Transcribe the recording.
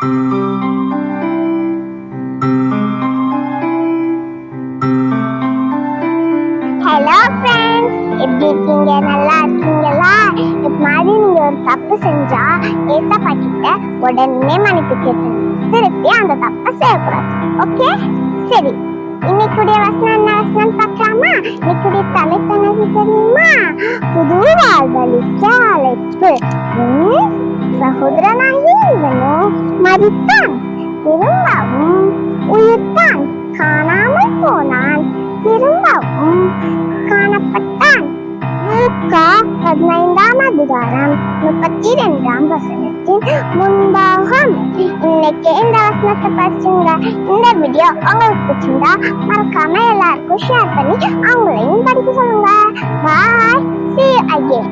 Hello friends, எப்படி இருக்கீங்க? நல்லா இருக்கீங்களா? இது மாதிரி நீங்க ஒரு தப்பு செஞ்சா ஏசப்பா கிட்ட உடனே மன்னிப்பு கேட்கணும். திருப்பி அந்த தப்பை செய்யக்கூடாது. ஓகே, சரி. இன்னைக்குடைய வசனம் என்ன வசனம் பார்க்கலாமா? இன்னைக்குடைய தலைப்பு என்னது தெரியுமா? புது வாழ்வழிக்க அழைப்பு. சகோதரனாகி இவனோ மரித்தான், திரும்பவும் உயிர்த்தான், காணாமல் போனான், திரும்பவும் காணப்பட்டான். லூக்கா 15ஆம் அதிகாரம் 32ஆம் வசனத்தின் முன்பாகம். இன்னைக்கு இந்த வசனத்தை படிச்சுங்க. இந்த வீடியோ உங்களுக்கு பிடிச்சிருந்தா மறக்காம எல்லாருக்கும் ஷேர் பண்ணி அவங்களையும் படிக்க சொல்லுங்க. பாய், see you again.